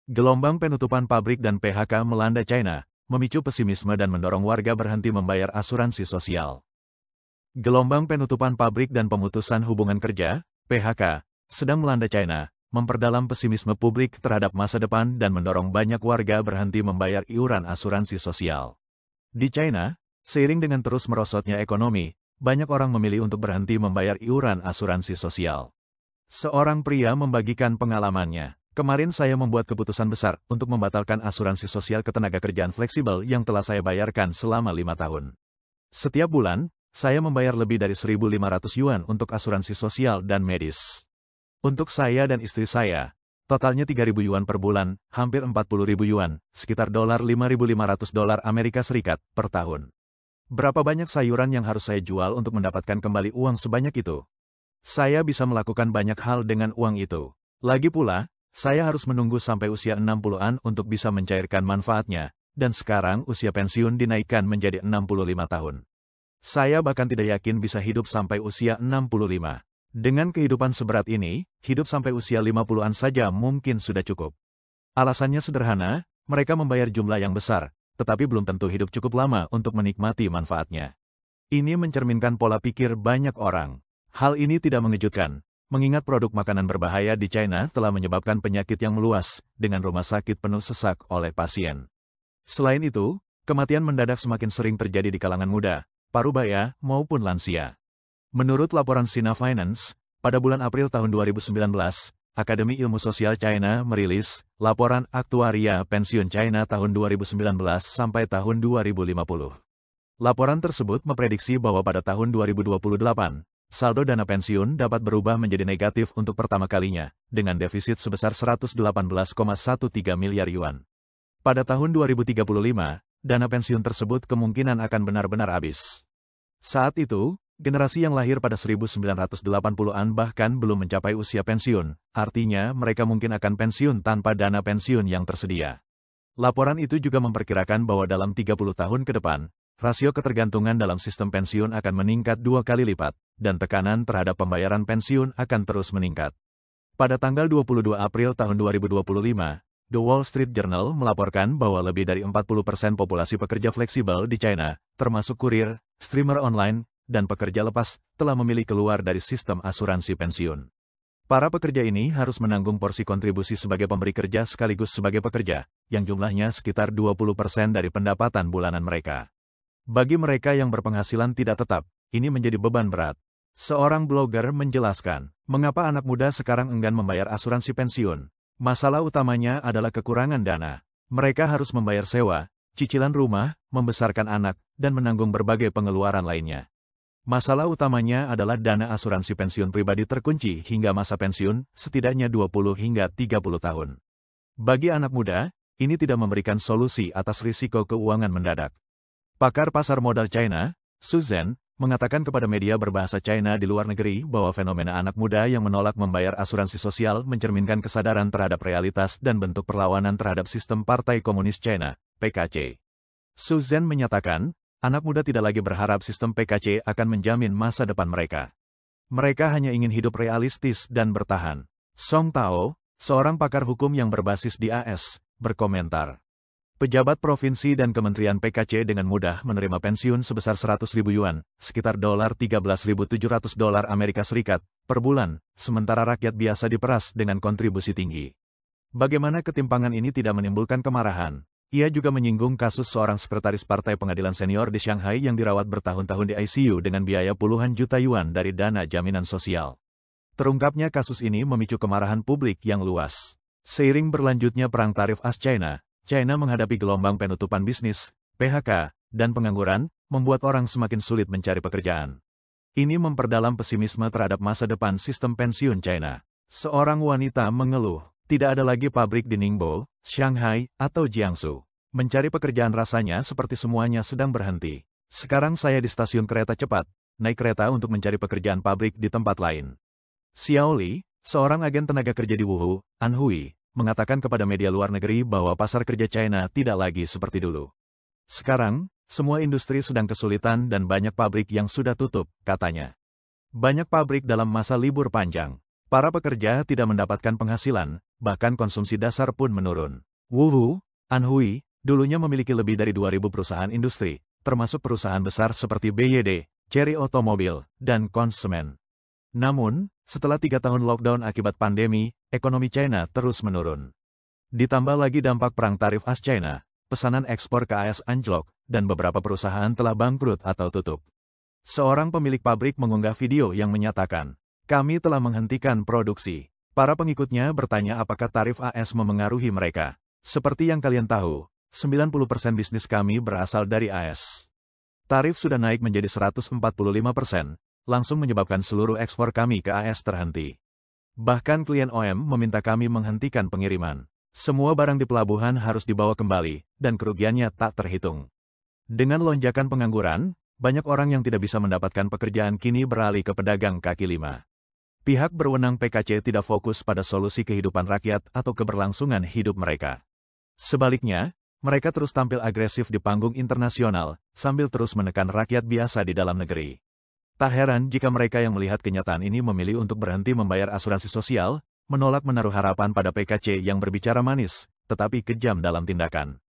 Gelombang penutupan pabrik dan PHK melanda China, memicu pesimisme dan mendorong warga berhenti membayar asuransi sosial. Gelombang penutupan pabrik dan pemutusan hubungan kerja, PHK, sedang melanda China, memperdalam pesimisme publik terhadap masa depan dan mendorong banyak warga berhenti membayar iuran asuransi sosial. Di China, seiring dengan terus merosotnya ekonomi, banyak orang memilih untuk berhenti membayar iuran asuransi sosial. Seorang pria membagikan pengalamannya. Kemarin saya membuat keputusan besar untuk membatalkan asuransi sosial ketenagakerjaan fleksibel yang telah saya bayarkan selama 5 tahun. Setiap bulan, saya membayar lebih dari 1.500 yuan untuk asuransi sosial dan medis. Untuk saya dan istri saya, totalnya 3.000 yuan per bulan, hampir 40.000 yuan, sekitar $5.500 Amerika Serikat per tahun. Berapa banyak sayuran yang harus saya jual untuk mendapatkan kembali uang sebanyak itu? Saya bisa melakukan banyak hal dengan uang itu. Lagi pula, saya harus menunggu sampai usia 60-an untuk bisa mencairkan manfaatnya, dan sekarang usia pensiun dinaikkan menjadi 65 tahun. Saya bahkan tidak yakin bisa hidup sampai usia 65. Dengan kehidupan seberat ini, hidup sampai usia 50-an saja mungkin sudah cukup. Alasannya sederhana, mereka membayar jumlah yang besar, tetapi belum tentu hidup cukup lama untuk menikmati manfaatnya. Ini mencerminkan pola pikir banyak orang. Hal ini tidak mengejutkan, mengingat produk makanan berbahaya di China telah menyebabkan penyakit yang meluas, dengan rumah sakit penuh sesak oleh pasien. Selain itu, kematian mendadak semakin sering terjadi di kalangan muda, parubaya, maupun lansia. Menurut laporan Sina Finance, pada bulan April tahun 2019, Akademi Ilmu Sosial China merilis laporan aktuaria pensiun China tahun 2019 sampai tahun 2050. Laporan tersebut memprediksi bahwa pada tahun 2028, saldo dana pensiun dapat berubah menjadi negatif untuk pertama kalinya, dengan defisit sebesar 118,13 miliar yuan. Pada tahun 2035, dana pensiun tersebut kemungkinan akan benar-benar habis. Saat itu, generasi yang lahir pada 1980-an bahkan belum mencapai usia pensiun, artinya mereka mungkin akan pensiun tanpa dana pensiun yang tersedia. Laporan itu juga memperkirakan bahwa dalam 30 tahun ke depan, rasio ketergantungan dalam sistem pensiun akan meningkat 2 kali lipat, dan tekanan terhadap pembayaran pensiun akan terus meningkat. Pada tanggal 22 April tahun 2025, The Wall Street Journal melaporkan bahwa lebih dari 40% populasi pekerja fleksibel di China, termasuk kurir, streamer online, dan pekerja lepas, telah memilih keluar dari sistem asuransi pensiun. Para pekerja ini harus menanggung porsi kontribusi sebagai pemberi kerja sekaligus sebagai pekerja, yang jumlahnya sekitar 20% dari pendapatan bulanan mereka. Bagi mereka yang berpenghasilan tidak tetap, ini menjadi beban berat. Seorang blogger menjelaskan, mengapa anak muda sekarang enggan membayar asuransi pensiun. Masalah utamanya adalah kekurangan dana. Mereka harus membayar sewa, cicilan rumah, membesarkan anak, dan menanggung berbagai pengeluaran lainnya. Masalah utamanya adalah dana asuransi pensiun pribadi terkunci hingga masa pensiun, setidaknya 20 hingga 30 tahun. Bagi anak muda, ini tidak memberikan solusi atas risiko keuangan mendadak. Pakar pasar modal China, Su Zhen, mengatakan kepada media berbahasa China di luar negeri bahwa fenomena anak muda yang menolak membayar asuransi sosial mencerminkan kesadaran terhadap realitas dan bentuk perlawanan terhadap sistem Partai Komunis China, PKC. Su Zhen menyatakan, anak muda tidak lagi berharap sistem PKC akan menjamin masa depan mereka. Mereka hanya ingin hidup realistis dan bertahan. Song Tao, seorang pakar hukum yang berbasis di AS, berkomentar. Pejabat provinsi dan kementerian PKC dengan mudah menerima pensiun sebesar 100.000 yuan, sekitar $13.700 Amerika Serikat, per bulan, sementara rakyat biasa diperas dengan kontribusi tinggi. Bagaimana ketimpangan ini tidak menimbulkan kemarahan? Ia juga menyinggung kasus seorang sekretaris partai pengadilan senior di Shanghai yang dirawat bertahun-tahun di ICU dengan biaya puluhan juta yuan dari dana jaminan sosial. Terungkapnya kasus ini memicu kemarahan publik yang luas. Seiring berlanjutnya perang tarif AS-China, China menghadapi gelombang penutupan bisnis, PHK, dan pengangguran, membuat orang semakin sulit mencari pekerjaan. Ini memperdalam pesimisme terhadap masa depan sistem pensiun China. Seorang wanita mengeluh, tidak ada lagi pabrik di Ningbo, Shanghai, atau Jiangsu. Mencari pekerjaan rasanya seperti semuanya sedang berhenti. Sekarang saya di stasiun kereta cepat, naik kereta untuk mencari pekerjaan pabrik di tempat lain. Xiao Li, seorang agen tenaga kerja di Wuhu, Anhui, mengatakan kepada media luar negeri bahwa pasar kerja China tidak lagi seperti dulu. Sekarang, semua industri sedang kesulitan dan banyak pabrik yang sudah tutup, katanya. Banyak pabrik dalam masa libur panjang. Para pekerja tidak mendapatkan penghasilan, bahkan konsumsi dasar pun menurun. Wuhu, Anhui, dulunya memiliki lebih dari 2.000 perusahaan industri, termasuk perusahaan besar seperti BYD, Chery Automobile, dan Konsumen. Namun, setelah 3 tahun lockdown akibat pandemi, ekonomi China terus menurun. Ditambah lagi dampak perang tarif AS-China, pesanan ekspor ke AS anjlok, dan beberapa perusahaan telah bangkrut atau tutup. Seorang pemilik pabrik mengunggah video yang menyatakan, "Kami telah menghentikan produksi." Para pengikutnya bertanya apakah tarif AS memengaruhi mereka. Seperti yang kalian tahu, 90% bisnis kami berasal dari AS. Tarif sudah naik menjadi 145%, langsung menyebabkan seluruh ekspor kami ke AS terhenti. Bahkan klien OEM meminta kami menghentikan pengiriman. Semua barang di pelabuhan harus dibawa kembali, dan kerugiannya tak terhitung. Dengan lonjakan pengangguran, banyak orang yang tidak bisa mendapatkan pekerjaan kini beralih ke pedagang kaki lima. Pihak berwenang PKC tidak fokus pada solusi kehidupan rakyat atau keberlangsungan hidup mereka. Sebaliknya, mereka terus tampil agresif di panggung internasional, sambil terus menekan rakyat biasa di dalam negeri. Tak heran jika mereka yang melihat kenyataan ini memilih untuk berhenti membayar asuransi sosial, menolak menaruh harapan pada PKC yang berbicara manis, tetapi kejam dalam tindakan.